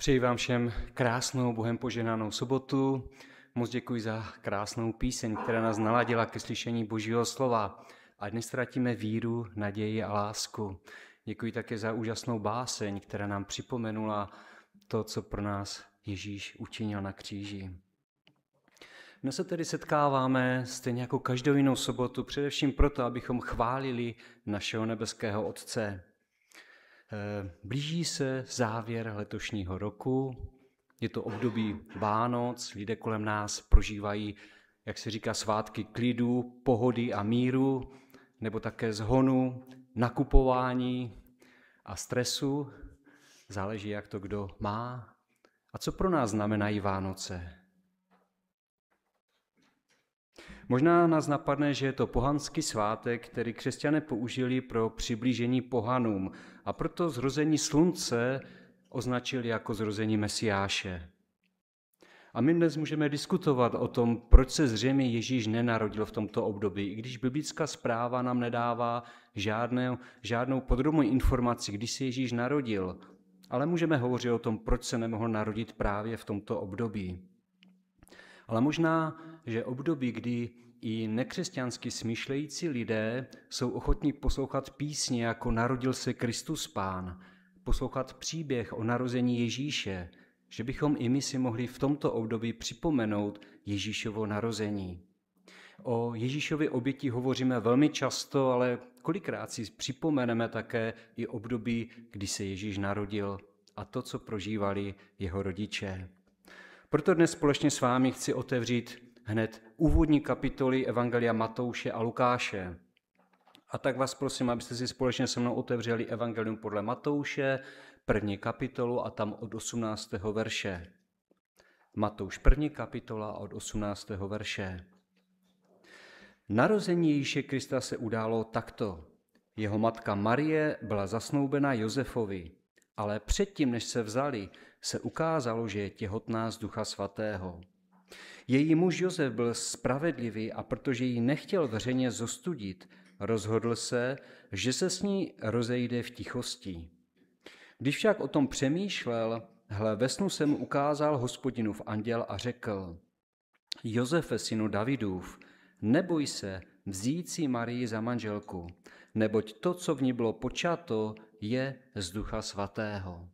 Přeji vám všem krásnou, Bohem poženanou sobotu. Moc děkuji za krásnou píseň, která nás naladila ke slyšení Božího slova. A dnes ztratíme víru, naději a lásku. Děkuji také za úžasnou báseň, která nám připomenula to, co pro nás Ježíš učinil na kříži. Dnes se tedy setkáváme stejně jako každou jinou sobotu, především proto, abychom chválili našeho nebeského Otce. Blíží se závěr letošního roku, je to období Vánoc, lidé kolem nás prožívají, jak se říká, svátky klidu, pohody a míru, nebo také zhonu, nakupování a stresu, záleží, jak to kdo má. A co pro nás znamenají Vánoce? Možná nás napadne, že je to pohanský svátek, který křesťané použili pro přiblížení pohanům a proto zrození slunce označili jako zrození Mesiáše. A my dnes můžeme diskutovat o tom, proč se zřejmě Ježíš nenarodil v tomto období, i když biblická zpráva nám nedává žádnou podrobnou informaci, kdy se Ježíš narodil. Ale můžeme hovořit o tom, proč se nemohl narodit právě v tomto období. Ale možná, že období, kdy i nekřesťansky smýšlející lidé jsou ochotní poslouchat písně jako Narodil se Kristus Pán, poslouchat příběh o narození Ježíše, že bychom i my si mohli v tomto období připomenout Ježíšovo narození. O Ježíšově oběti hovoříme velmi často, ale kolikrát si připomeneme také i období, kdy se Ježíš narodil a to, co prožívali jeho rodiče. Proto dnes společně s vámi chci otevřít hned úvodní kapitoly Evangelia Matouše a Lukáše. A tak vás prosím, abyste si společně se mnou otevřeli Evangelium podle Matouše, 1. kapitolu a tam od 18. verše. Matouš 1. kapitola od 18. verše. Narození Ježíše Krista se událo takto. Jeho matka Marie byla zasnoubena Josefovi, ale předtím, než se vzali, se ukázalo, že je těhotná z Ducha Svatého. Její muž Josef byl spravedlivý a protože ji nechtěl veřejně zostudit, rozhodl se, že se s ní rozejde v tichosti. Když však o tom přemýšlel, hle, ve snu se mu ukázal Hospodinův anděl a řekl: Josefe, synu Davidův, neboj se vzít si Marii za manželku, neboť to, co v ní bylo počato, je z Ducha Svatého.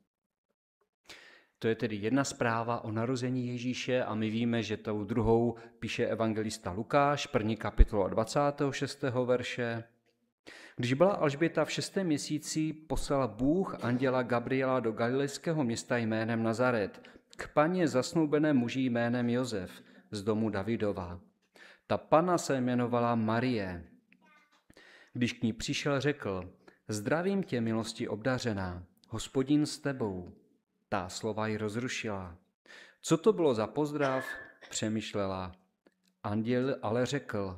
To je tedy jedna zpráva o narození Ježíše a my víme, že tou druhou píše evangelista Lukáš, 1. kapitola 26. verše. Když byla Alžběta v 6. měsíci, poslal Bůh anděla Gabriela do galilejského města jménem Nazaret, k paně zasnoubené muži jménem Josef z domu Davidova. Ta panna se jmenovala Marie. Když k ní přišel, řekl: Zdravím tě, milosti obdařená, Hospodin s tebou. Ta slova ji rozrušila. Co to bylo za pozdrav? Přemýšlela. Anděl ale řekl: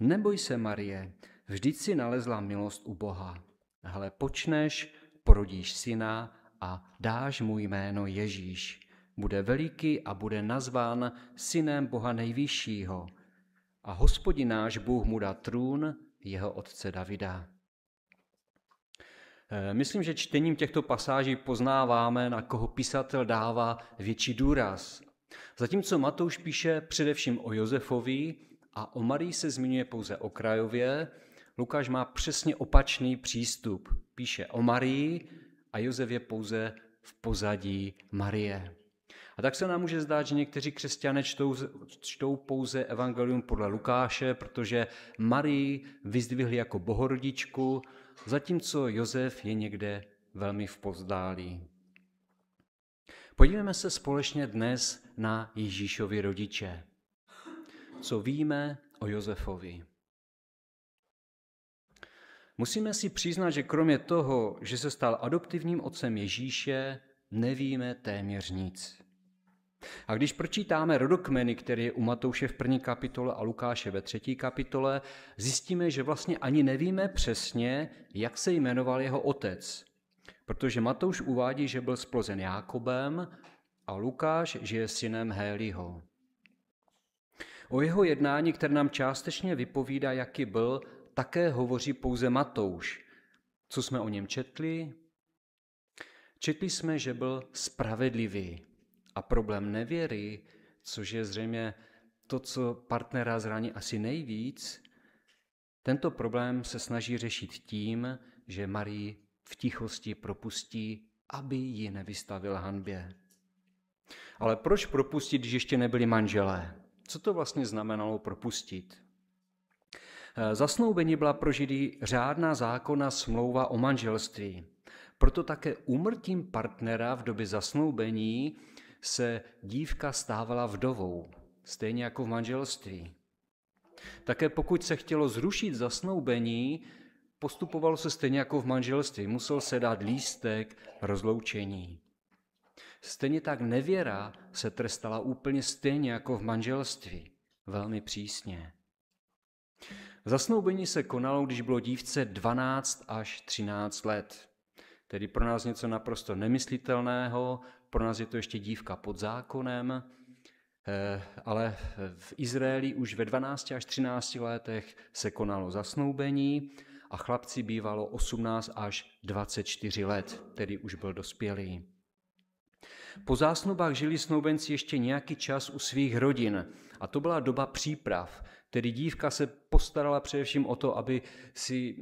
Neboj se, Marie, vždyť si nalezla milost u Boha. Hle, počneš, porodíš syna a dáš mu jméno Ježíš. Bude veliký a bude nazván synem Boha nejvyššího. A Hospodin náš Bůh mu dá trůn jeho otce Davida. Myslím, že čtením těchto pasáží poznáváme, na koho písatel dává větší důraz. Zatímco Matouš píše především o Josefovi a o Marii se zmiňuje pouze okrajově, Lukáš má přesně opačný přístup. Píše o Marii a Josef je pouze v pozadí Marie. A tak se nám může zdát, že někteří křesťané čtou pouze evangelium podle Lukáše, protože Marii vyzdvihli jako bohorodičku, zatímco Josef je někde velmi v povzdálí. Podívejme se společně dnes na Ježíšovi rodiče. Co víme o Josefovi? Musíme si přiznat, že kromě toho, že se stal adoptivním otcem Ježíše, nevíme téměř nic. A když pročítáme rodokmeny, který je u Matouše v 1. kapitole a Lukáše ve 3. kapitole, zjistíme, že vlastně ani nevíme přesně, jak se jmenoval jeho otec. Protože Matouš uvádí, že byl splozen Jákobem a Lukáš, že je synem Hélího. O jeho jednání, které nám částečně vypovídá, jaký byl, také hovoří pouze Matouš. Co jsme o něm četli? Četli jsme, že byl spravedlivý a problém nevěry, což je zřejmě to, co partnera zraní asi nejvíc, tento problém se snaží řešit tím, že Marii v tichosti propustí, aby ji nevystavil hanbě. Ale proč propustit, když ještě nebyli manželé? Co to vlastně znamenalo propustit? Zasnoubení byla pro Židy řádná zákonná smlouva o manželství. Proto také úmrtím partnera v době zasnoubení se dívka stávala vdovou, stejně jako v manželství. Také pokud se chtělo zrušit zasnoubení, postupovalo se stejně jako v manželství. Musel se dát lístek rozloučení. Stejně tak nevěra se trestala úplně stejně jako v manželství. Velmi přísně. Zasnoubení se konalo, když bylo dívce 12 až 13 let. Tedy pro nás něco naprosto nemyslitelného, pro nás je to ještě dívka pod zákonem, ale v Izraeli už ve 12 až 13 letech se konalo zasnoubení a chlapci bývalo 18 až 24 let, tedy už byl dospělý. Po zásnubách žili snoubenci ještě nějaký čas u svých rodin a to byla doba příprav, tedy dívka se postarala především o to, aby si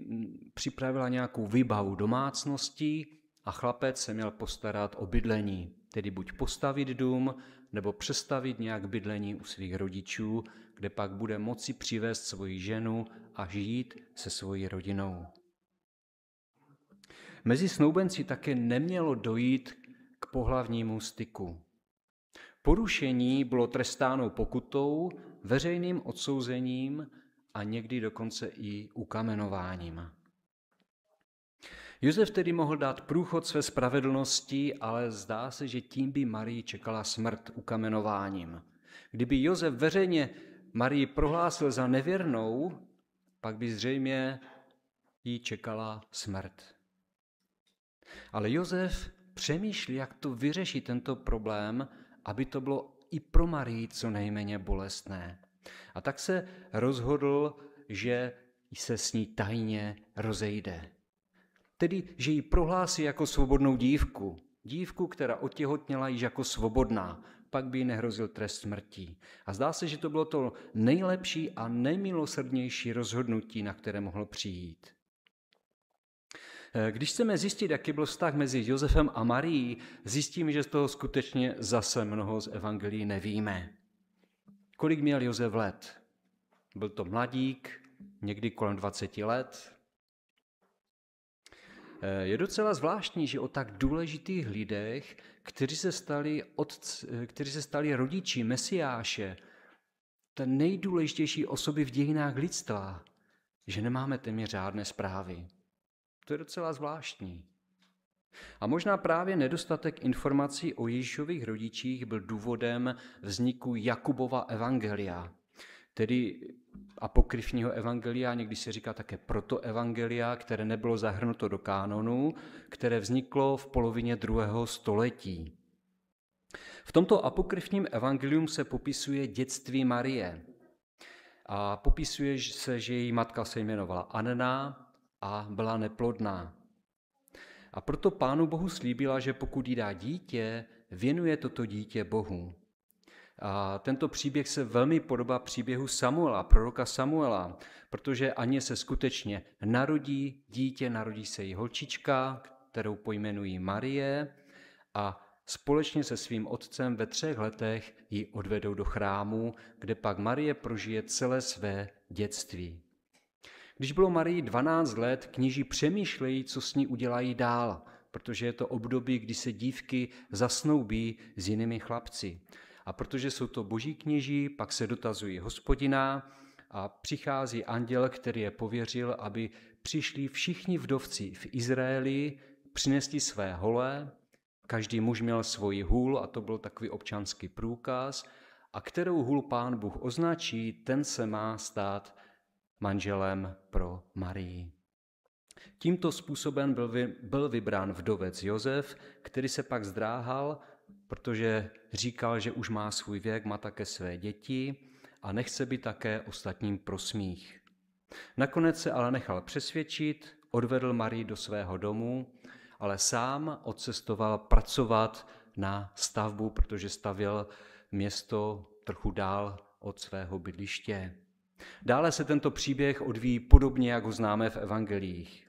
připravila nějakou výbavu domácností a chlapec se měl postarat o bydlení, tedy buď postavit dům, nebo přestavit nějak bydlení u svých rodičů, kde pak bude moci přivést svoji ženu a žít se svojí rodinou. Mezi snoubenci také nemělo dojít k pohlavnímu styku. Porušení bylo trestáno pokutou, veřejným odsouzením a někdy dokonce i ukamenováním. Josef tedy mohl dát průchod své spravedlnosti, ale zdá se, že tím by Marii čekala smrt ukamenováním. Kdyby Josef veřejně Marii prohlásil za nevěrnou, pak by zřejmě jí čekala smrt. Ale Josef přemýšlí, jak to vyřešit tento problém, aby to bylo i pro Marii co nejméně bolestné. A tak se rozhodl, že se s ní tajně rozejde. Tedy, že ji prohlásí jako svobodnou dívku. Dívku, která otěhotněla již jako svobodná. Pak by jí nehrozil trest smrti. A zdá se, že to bylo to nejlepší a nejmilosrdnější rozhodnutí, na které mohlo přijít. Když chceme zjistit, jaký byl vztah mezi Josefem a Marií, zjistíme, že z toho skutečně zase mnoho z evangelií nevíme. Kolik měl Josef let? Byl to mladík, někdy kolem 20 let. Je docela zvláštní, že o tak důležitých lidech, kteří se stali rodiči Mesiáše, ten nejdůležitější osoby v dějinách lidstva, že nemáme téměř žádné zprávy. To je docela zvláštní. A možná právě nedostatek informací o Ježíšových rodičích byl důvodem vzniku Jakubova evangelia, tedy apokryfního evangelia, někdy se říká také protoevangelia, které nebylo zahrnuto do kánonu, které vzniklo v polovině 2. století. V tomto apokryfním evangelium se popisuje dětství Marie a popisuje se, že její matka se jmenovala Anna a byla neplodná. A proto Pánu Bohu slíbila, že pokud jí dá dítě, věnuje toto dítě Bohu. A tento příběh se velmi podobá příběhu Samuela, proroka Samuela, protože Aně se skutečně narodí dítě, narodí se jí holčička, kterou pojmenují Marie a společně se svým otcem ve 3 letech ji odvedou do chrámu, kde pak Marie prožije celé své dětství. Když bylo Marii 12 let, kněží přemýšlejí, co s ní udělají dál, protože je to období, kdy se dívky zasnoubí s jinými chlapci. A protože jsou to boží kněží, pak se dotazují Hospodina a přichází anděl, který je pověřil, aby přišli všichni vdovci v Izraeli, přinesli své hole, každý muž měl svoji hůl a to byl takový občanský průkaz, a kterou hůl Pán Bůh označí, ten se má stát manželem pro Marii. Tímto způsobem byl vybrán vdovec Josef, který se pak zdráhal, protože říkal, že už má svůj věk, má také své děti a nechce být také ostatním pro smích. Nakonec se ale nechal přesvědčit, odvedl Marii do svého domu ale sám odcestoval pracovat na stavbu, protože stavěl město trochu dál od svého bydliště. Dále se tento příběh odvíjí podobně, jak ho známe v evangelích.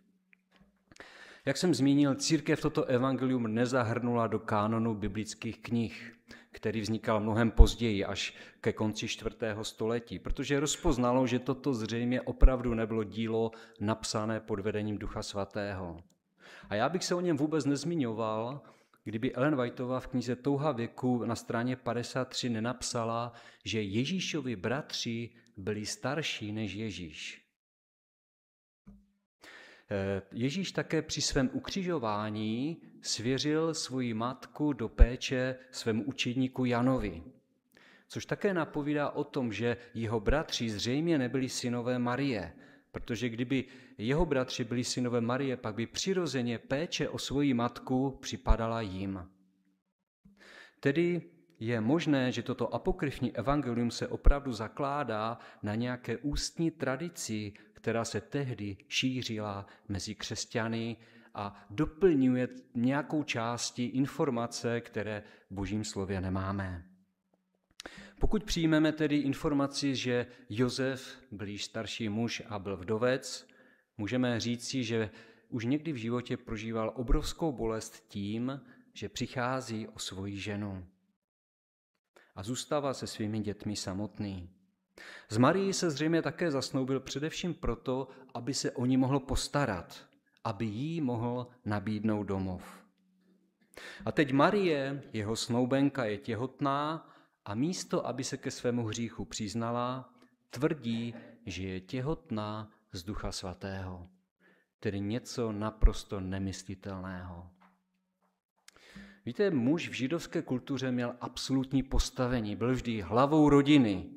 Jak jsem zmínil, církev toto evangelium nezahrnula do kánonu biblických knih, který vznikal mnohem později, až ke konci 4. století, protože rozpoznalo, že toto zřejmě opravdu nebylo dílo napsané pod vedením Ducha Svatého. A já bych se o něm vůbec nezmiňoval, kdyby Ellen Whiteová v knize Touha věku na straně 53 nenapsala, že Ježíšovi bratři byli starší než Ježíš. Ježíš také při svém ukřižování svěřil svoji matku do péče svému učedníku Janovi, což také napovídá o tom, že jeho bratři zřejmě nebyli synové Marie, protože kdyby jeho bratři byli synové Marie, pak by přirozeně péče o svoji matku připadala jim. Tedy je možné, že toto apokryfní evangelium se opravdu zakládá na nějaké ústní tradici, která se tehdy šířila mezi křesťany a doplňuje nějakou části informace, které v Božím slově nemáme. Pokud přijmeme tedy informaci, že Josef byl již starší muž a byl vdovec, můžeme říci, že už někdy v životě prožíval obrovskou bolest tím, že přichází o svoji ženu a zůstává se svými dětmi samotný. S Marií se zřejmě také zasnoubil především proto, aby se o ní mohl postarat, aby jí mohl nabídnout domov. A teď Marie, jeho snoubenka, je těhotná a místo, aby se ke svému hříchu přiznala, tvrdí, že je těhotná z Ducha Svatého. Tedy něco naprosto nemyslitelného. Víte, muž v židovské kultuře měl absolutní postavení, byl vždy hlavou rodiny.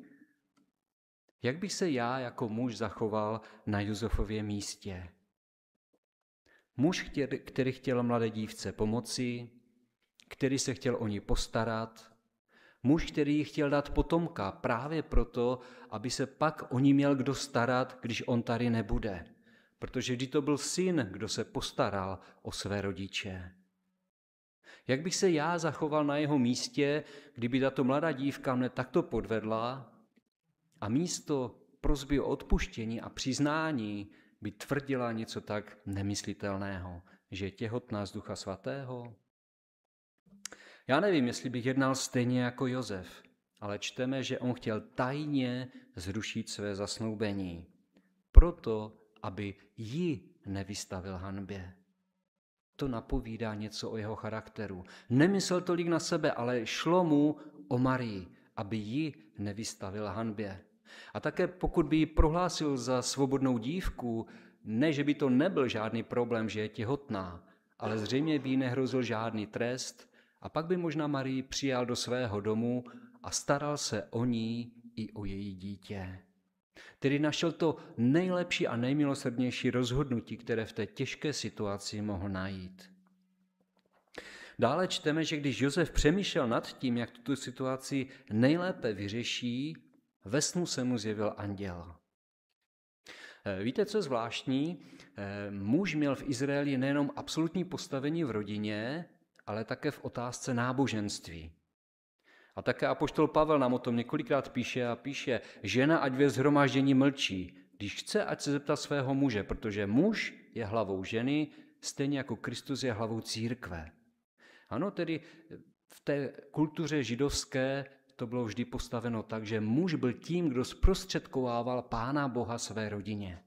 Jak bych se já jako muž zachoval na Josefově místě? Muž, který chtěl mladé dívce pomoci, který se chtěl o ní postarat, muž, který jí chtěl dát potomka právě proto, aby se pak o ní měl kdo starat, když on tady nebude. Protože vždy to byl syn, kdo se postaral o své rodiče. Jak bych se já zachoval na jeho místě, kdyby tato mladá dívka mne takto podvedla a místo prosby o odpuštění a přiznání by tvrdila něco tak nemyslitelného, že je těhotná z Ducha Svatého? Já nevím, jestli bych jednal stejně jako Josef, ale čteme, že on chtěl tajně zrušit své zasnoubení, proto, aby ji nevystavil hanbě. To napovídá něco o jeho charakteru. Nemyslel tolik na sebe, ale šlo mu o Marii, aby ji nevystavil hanbě. A také pokud by ji prohlásil za svobodnou dívku, ne, že by to nebyl žádný problém, že je těhotná, ale zřejmě by jí nehrozil žádný trest a pak by možná Marii přijal do svého domu a staral se o ní i o její dítě. Tedy našel to nejlepší a nejmilosrdnější rozhodnutí, které v té těžké situaci mohl najít. Dále čteme, že když Josef přemýšlel nad tím, jak tuto situaci nejlépe vyřeší, ve snu se mu zjevil anděl. Víte, co je zvláštní? Muž měl v Izraeli nejenom absolutní postavení v rodině, ale také v otázce náboženství. A také apoštol Pavel nám o tom několikrát píše, žena ať ve shromáždění mlčí, když chce, ať se zeptá svého muže, protože muž je hlavou ženy, stejně jako Kristus je hlavou církve. Ano, tedy v té kultuře židovské to bylo vždy postaveno tak, že muž byl tím, kdo zprostředkovával Pána Boha své rodině.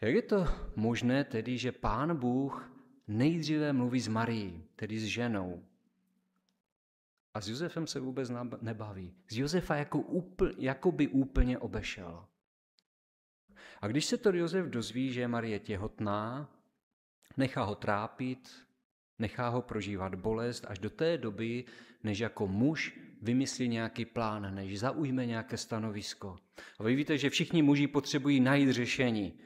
Jak je to možné tedy, že Pán Bůh nejdříve mluví s Marií, tedy s ženou, a s Josefem se vůbec nebaví. Z Josefa jako by úplně obešel. A když se to Josef dozví, že je Marie těhotná, nechá ho trápit, nechá ho prožívat bolest až do té doby, než jako muž vymyslí nějaký plán, než zaujme nějaké stanovisko. A vy víte, že všichni muži potřebují najít řešení.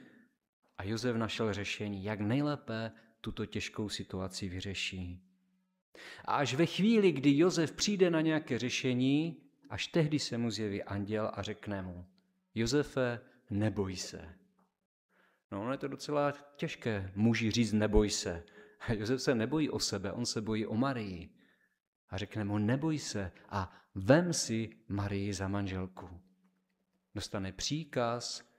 A Josef našel řešení, jak nejlépe tuto těžkou situaci vyřeší. A až ve chvíli, kdy Josef přijde na nějaké řešení, až tehdy se mu zjeví anděl a řekne mu: Josefe, neboj se. No, ono je to docela těžké muži říct neboj se. A Josef se nebojí o sebe, on se bojí o Marii. A řekne mu neboj se a vem si Marii za manželku. Dostane příkaz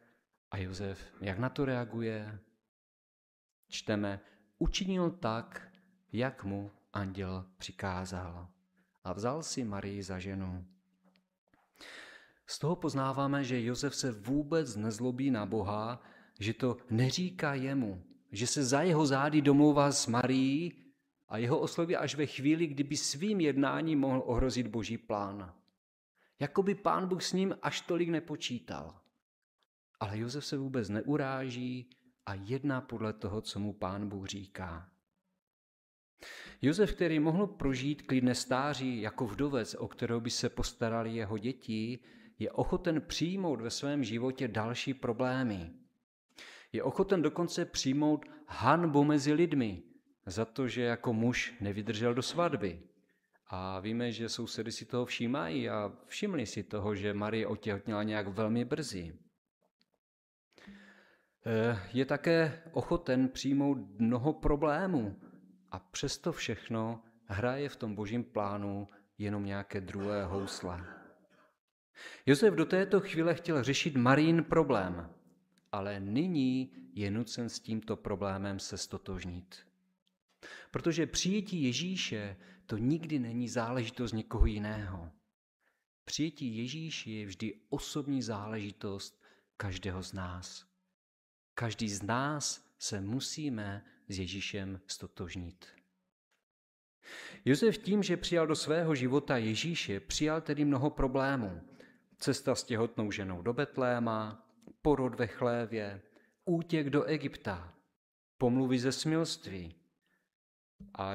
a Josef jak na to reaguje? Čteme, učinil tak, jak mu anděl přikázal a vzal si Marii za ženu. Z toho poznáváme, že Josef se vůbec nezlobí na Boha, že to neříká jemu, že se za jeho zády domlouvá s Marií a jeho osloví až ve chvíli, kdyby svým jednáním mohl ohrozit Boží plán. Jakoby Pán Bůh s ním až tolik nepočítal. Ale Josef se vůbec neuráží a jedná podle toho, co mu Pán Bůh říká. Josef, který mohl prožít klidné stáří jako vdovec, o kterou by se postarali jeho děti, je ochoten přijmout ve svém životě další problémy. Je ochoten dokonce přijmout hanbu mezi lidmi za to, že jako muž nevydržel do svatby. A víme, že sousedy si toho všímají a všimli si toho, že Marie otěhotněla nějak velmi brzy. Je také ochoten přijmout mnoho problémů a přesto všechno hraje v tom Božím plánu jenom nějaké druhé housle. Josef do této chvíle chtěl řešit Marijin problém, ale nyní je nucen s tímto problémem se stotožnit. Protože přijetí Ježíše to nikdy není záležitost někoho jiného. Přijetí Ježíše je vždy osobní záležitost každého z nás. Každý z nás se musíme s Ježíšem stotožnit. Josef tím, že přijal do svého života Ježíše, přijal tedy mnoho problémů. Cesta s těhotnou ženou do Betléma, porod ve chlévě, útěk do Egypta, pomluvy ze smilství. A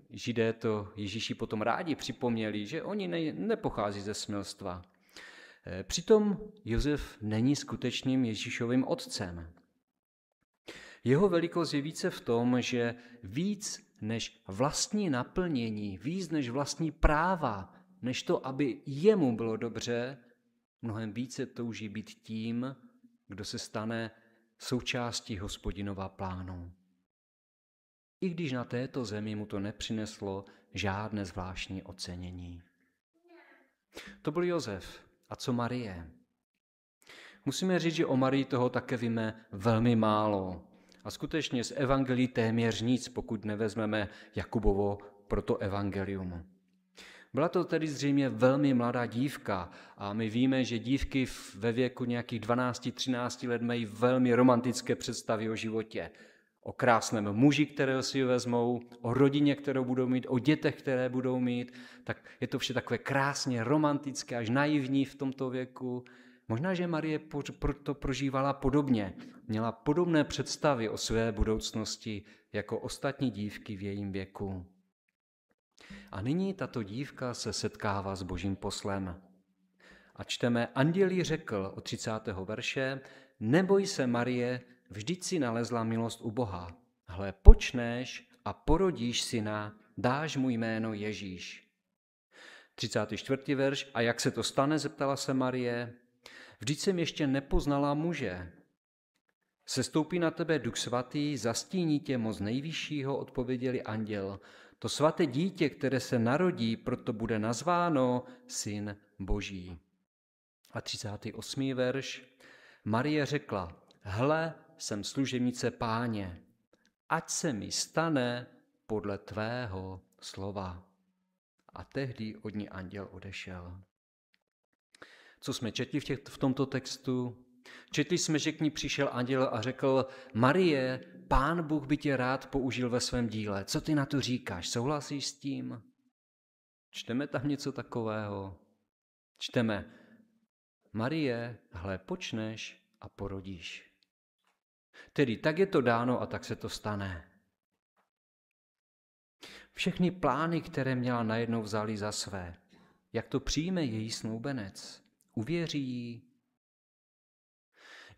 Židé to Ježíši potom rádi připomněli, že oni nepochází ze smilstva. Přitom Josef není skutečným Ježíšovým otcem. Jeho velikost je více v tom, že víc než vlastní naplnění, víc než vlastní práva, než to, aby jemu bylo dobře, mnohem více touží být tím, kdo se stane součástí Hospodinova plánu. I když na této zemi mu to nepřineslo žádné zvláštní ocenění. To byl Josef. A co Marie? Musíme říct, že o Marii toho také víme velmi málo. A skutečně z evangelií téměř nic, pokud nevezmeme Jakubovo protoevangelium. Byla to tedy zřejmě velmi mladá dívka a my víme, že dívky ve věku nějakých 12-13 let mají velmi romantické představy o životě. O krásném muži, kterého si vezmou, o rodině, kterou budou mít, o dětech, které budou mít. Tak je to vše takové krásně romantické, až naivní v tomto věku. Možná, že Marie to prožívala podobně. Měla podobné představy o své budoucnosti jako ostatní dívky v jejím věku. A nyní tato dívka se setkává s Božím poslem. A čteme, anděl jí řekl od 30. verše, neboj se, Marie, vždyť si nalezla milost u Boha. Hle, počneš a porodíš syna, dáš mu jméno Ježíš. 34. verš, a jak se to stane, zeptala se Marie, vždyť jsem ještě nepoznala muže. Sestoupí na tebe Duch svatý, zastíní tě moc nejvyššího, odpověděli anděl. To svaté dítě, které se narodí, proto bude nazváno Syn Boží. A 38. verš. Marie řekla, hle, jsem služebnice Páně, ať se mi stane podle tvého slova. A tehdy od ní anděl odešel. Co jsme četli v tomto textu? Četli jsme, že k ní přišel anděl a řekl, Marie, Pán Bůh by tě rád použil ve svém díle. Co ty na to říkáš? Souhlasíš s tím? Čteme tam něco takového? Čteme, Marie, hle, počneš a porodíš. Tedy tak je to dáno a tak se to stane. Všechny plány, které měla, najednou vzali za své. Jak to přijme její snoubenec? Uvěří jí?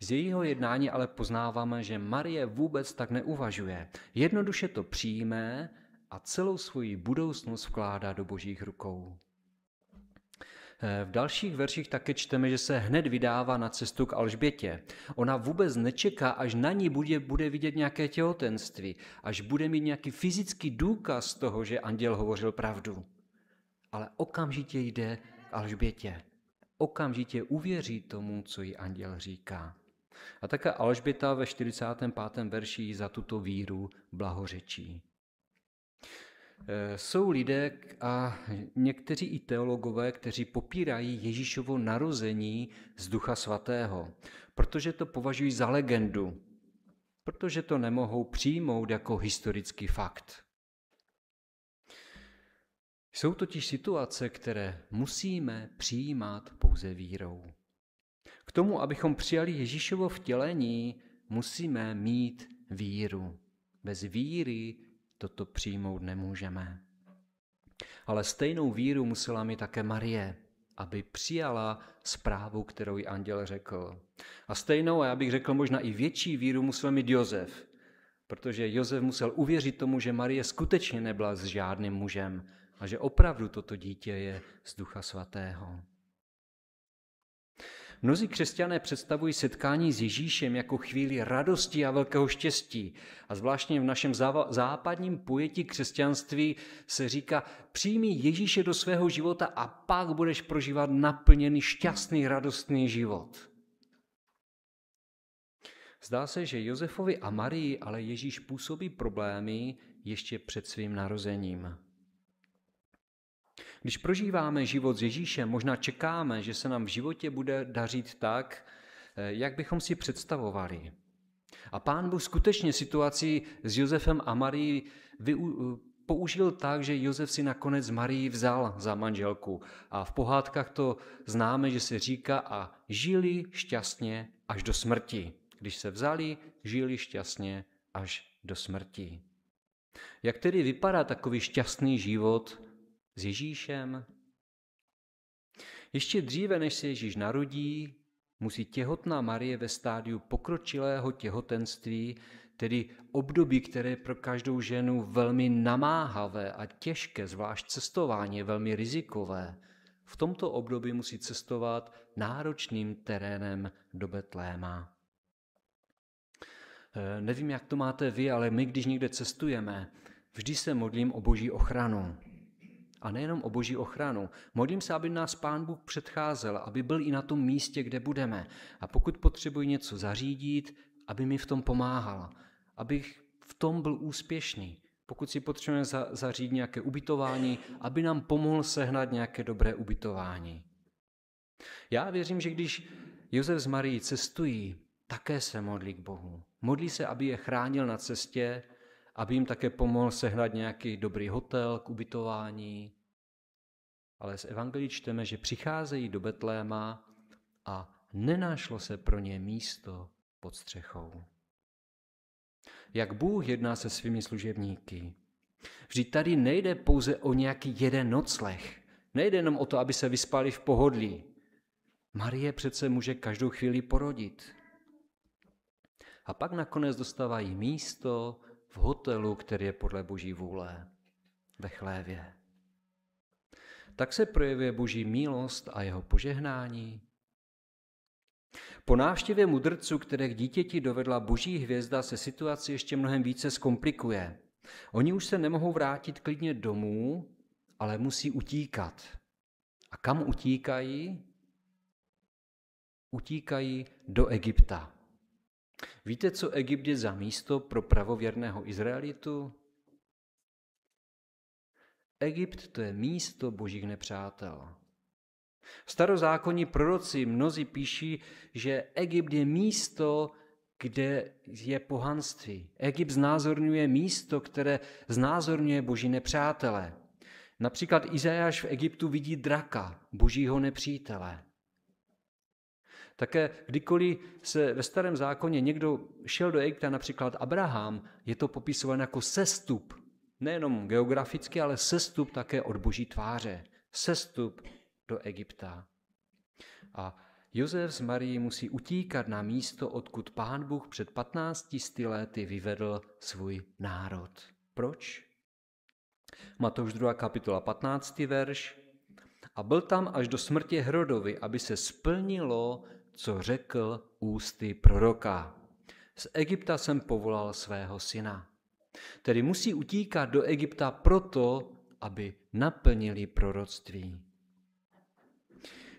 Z jejího jednání ale poznáváme, že Marie vůbec tak neuvažuje. Jednoduše to přijme a celou svoji budoucnost vkládá do Božích rukou. V dalších verších také čteme, že se hned vydává na cestu k Alžbětě. Ona vůbec nečeká, až na ní bude vidět nějaké těhotenství, až bude mít nějaký fyzický důkaz toho, že anděl hovořil pravdu. Ale okamžitě jde k Alžbětě. Okamžitě uvěří tomu, co jí anděl říká. A také Alžběta ve 45. verši za tuto víru blahořečí. Jsou lidé a někteří i teologové, kteří popírají Ježíšovo narození z Ducha Svatého, protože to považují za legendu, protože to nemohou přijmout jako historický fakt. Jsou totiž situace, které musíme přijímat pouze vírou. K tomu, abychom přijali Ježíšovo vtělení, musíme mít víru. Bez víry toto přijmout nemůžeme. Ale stejnou víru musela mít také Marie, aby přijala zprávu, kterou jí anděl řekl. A stejnou, a já bych řekl možná i větší víru musel mít Josef, protože Josef musel uvěřit tomu, že Marie skutečně nebyla s žádným mužem a že opravdu toto dítě je z Ducha Svatého. Mnozí křesťané představují setkání s Ježíšem jako chvíli radosti a velkého štěstí. A zvláštně v našem západním pojetí křesťanství se říká, přijmi Ježíše do svého života a pak budeš prožívat naplněný, šťastný, radostný život. Zdá se, že Josefovi a Marii ale Ježíš působí problémy ještě před svým narozením. Když prožíváme život s Ježíšem, možná čekáme, že se nám v životě bude dařit tak, jak bychom si představovali. A Pán Bůh skutečně situaci s Josefem a Marií použil tak, že Josef si nakonec Marii vzal za manželku. A v pohádkách to známe, že se říká a žili šťastně až do smrti. Když se vzali, žili šťastně až do smrti. Jak tedy vypadá takový šťastný život s Ježíšem? Ještě dříve, než se Ježíš narodí, musí těhotná Marie ve stádiu pokročilého těhotenství, tedy období, které je pro každou ženu velmi namáhavé a těžké, zvlášť cestování je velmi rizikové. V tomto období musí cestovat náročným terénem do Betléma. Nevím, jak to máte vy, ale my, když někde cestujeme, vždy se modlím o Boží ochranu. A nejenom o Boží ochranu. Modlím se, aby nás Pán Bůh předcházel, aby byl i na tom místě, kde budeme. A pokud potřebuji něco zařídit, aby mi v tom pomáhal. Abych v tom byl úspěšný. Pokud si potřebujeme zařídit nějaké ubytování, aby nám pomohl sehnat nějaké dobré ubytování. Já věřím, že když Josef s Marií cestují, také se modlí k Bohu. Modlí se, aby je chránil na cestě, aby jim také pomohl sehnat nějaký dobrý hotel k ubytování. Ale z evangelií čteme, že přicházejí do Betléma a nenašlo se pro ně místo pod střechou. Jak Bůh jedná se svými služebníky. Vždyť tady nejde pouze o nějaký jeden nocleh. Nejde jenom o to, aby se vyspali v pohodlí. Marie přece může každou chvíli porodit. A pak nakonec dostávají místo v hotelu, který je podle Boží vůle, ve chlévě. Tak se projevuje Boží milost a jeho požehnání. Po návštěvě mudrců, které k dítěti dovedla Boží hvězda, se situace ještě mnohem více zkomplikuje. Oni už se nemohou vrátit klidně domů, ale musí utíkat. A kam utíkají? Utíkají do Egypta. Víte, co Egypt je za místo pro pravověrného Izraelitu? Egypt to je místo božích nepřátel. Starozákonní proroci mnozí píší, že Egypt je místo, kde je pohanství. Egypt znázorňuje místo, které znázorňuje boží nepřátele. Například Izajáš v Egyptu vidí draka, božího nepřítele. Také kdykoliv se ve Starém zákoně někdo šel do Egypta, například Abraham, je to popisováno jako sestup. Nejenom geograficky, ale sestup také od boží tváře. Sestup do Egypta. A Josef s Marií musí utíkat na místo, odkud Pán Bůh před 15 lety vyvedl svůj národ. Proč? Matouš 2. kapitola 15. verš. A byl tam až do smrti Herodovi, aby se splnilo, co řekl ústy proroka. Z Egypta jsem povolal svého syna. Tedy musí utíkat do Egypta proto, aby naplnili proroctví.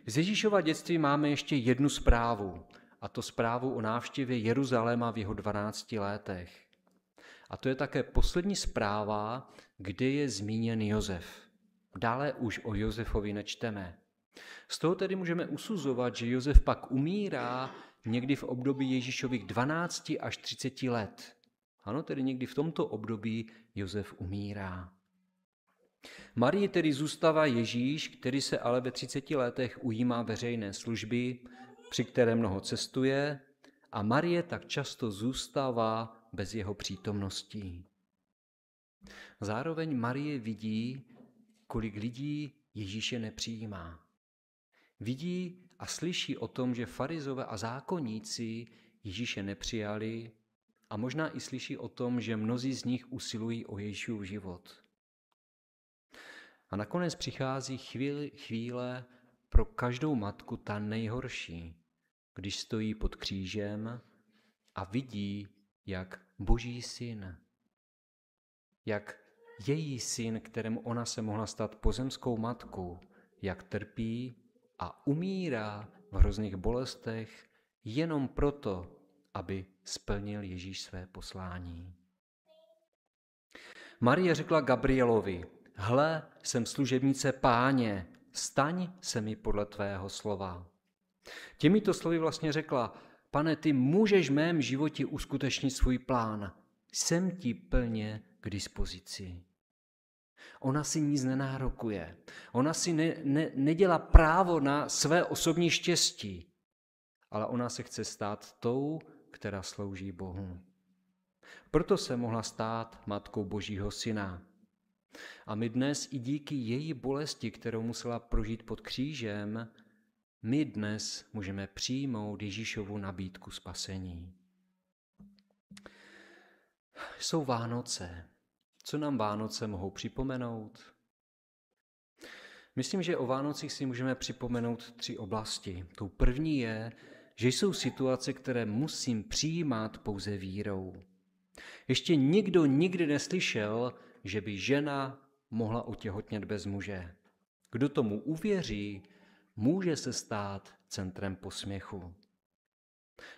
Z Ježíšova dětství máme ještě jednu zprávu, a to zprávu o návštěvě Jeruzaléma v jeho 12 letech. A to je také poslední zpráva, kde je zmíněn Josef. Dále už o Josefovi nečteme. Z toho tedy můžeme usuzovat, že Josef pak umírá někdy v období Ježíšových 12 až 30 let. Ano, tedy někdy v tomto období Josef umírá. Marii tedy zůstává Ježíš, který se ale ve 30 letech ujímá veřejné služby, při které mnoho cestuje, a Marie tak často zůstává bez jeho přítomností. Zároveň Marie vidí, kolik lidí Ježíše nepřijímá. Vidí a slyší o tom, že farizové a zákonníci Ježíše nepřijali, a možná i slyší o tom, že mnozí z nich usilují o Ježíšův život. A nakonec přichází chvíle pro každou matku ta nejhorší, když stojí pod křížem a vidí, jak Boží syn, jak její syn, kterému ona se mohla stát pozemskou matkou, jak trpí a umírá v hrozných bolestech jenom proto, aby splnil Ježíš své poslání. Marie řekla Gabrielovi: hle, jsem služebnice Páně, staň se mi podle tvého slova. Těmito slovy vlastně řekla: Pane, ty můžeš v mém životě uskutečnit svůj plán. Jsem ti plně k dispozici. Ona si nic nenárokuje. Ona si nedělá právo na své osobní štěstí, ale ona se chce stát tou, která slouží Bohu. Proto se mohla stát matkou Božího syna. A my dnes i díky její bolesti, kterou musela prožít pod křížem, my dnes můžeme přijmout Ježíšovu nabídku spasení. Jsou Vánoce. Co nám Vánoce mohou připomenout? Myslím, že o Vánocích si můžeme připomenout 3 oblasti. Tou první je, že jsou situace, které musím přijímat pouze vírou. Ještě nikdo nikdy neslyšel, že by žena mohla otěhotnět bez muže. Kdo tomu uvěří, může se stát centrem posměchu.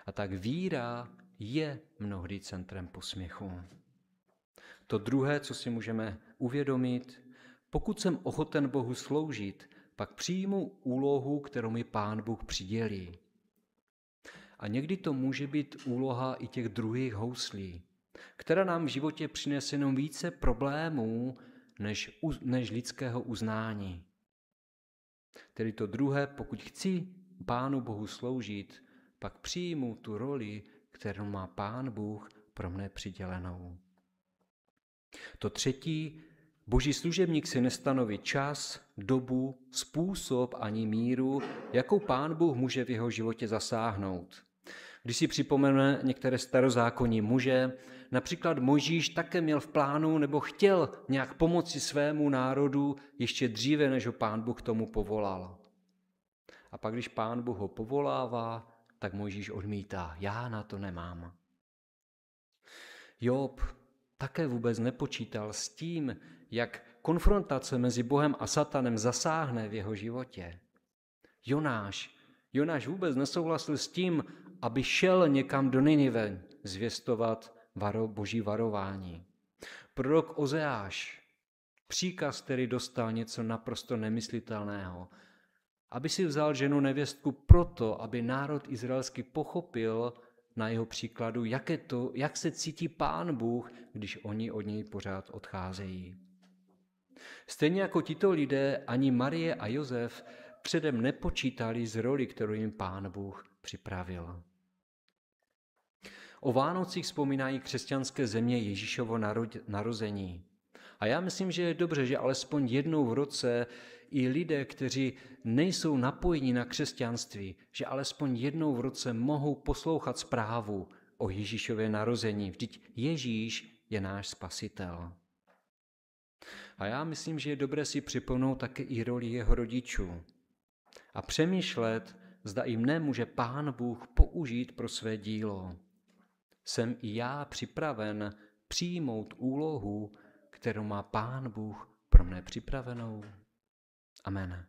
A tak víra je mnohdy centrem posměchu. To druhé, co si můžeme uvědomit, pokud jsem ochoten Bohu sloužit, pak přijmu úlohu, kterou mi Pán Bůh přidělí. A někdy to může být úloha i těch druhých houslí, která nám v životě přinese jenom více problémů než lidského uznání. Tedy to druhé, pokud chci Pánu Bohu sloužit, pak přijmu tu roli, kterou má Pán Bůh pro mne přidělenou. To třetí, Boží služebník si nestanoví čas, dobu, způsob ani míru, jakou Pán Bůh může v jeho životě zasáhnout. Když si připomeneme některé starozákonní muže, například Mojžíš také měl v plánu nebo chtěl nějak pomoci svému národu ještě dříve, než ho Pán Bůh tomu povolal. A pak, když Pán Bůh ho povolává, tak Mojžíš odmítá: já na to nemám. Job také vůbec nepočítal s tím, jak konfrontace mezi Bohem a Satanem zasáhne v jeho životě. Jonáš vůbec nesouhlasil s tím, aby šel někam do Ninive zvěstovat Boží varování. Prorok Ozeáš, příkaz, který dostal něco naprosto nemyslitelného, aby si vzal ženu nevěstku proto, aby národ izraelský pochopil na jeho příkladu, jak se cítí Pán Bůh, když oni od něj pořád odcházejí. Stejně jako tito lidé, ani Marie a Josef předem nepočítali z roli, kterou jim Pán Bůh připravil. O Vánocích vzpomínají křesťanské země Ježíšovo narození. A já myslím, že je dobře, že alespoň jednou v roce i lidé, kteří nejsou napojeni na křesťanství, že alespoň jednou v roce mohou poslouchat zprávu o Ježíšově narození. Vždyť Ježíš je náš spasitel. A já myslím, že je dobré si připomenout také i roli jeho rodičů a přemýšlet, zda i mne může Pán Bůh použít pro své dílo. Jsem i já připraven přijmout úlohu, kterou má Pán Bůh pro mne připravenou? Amen.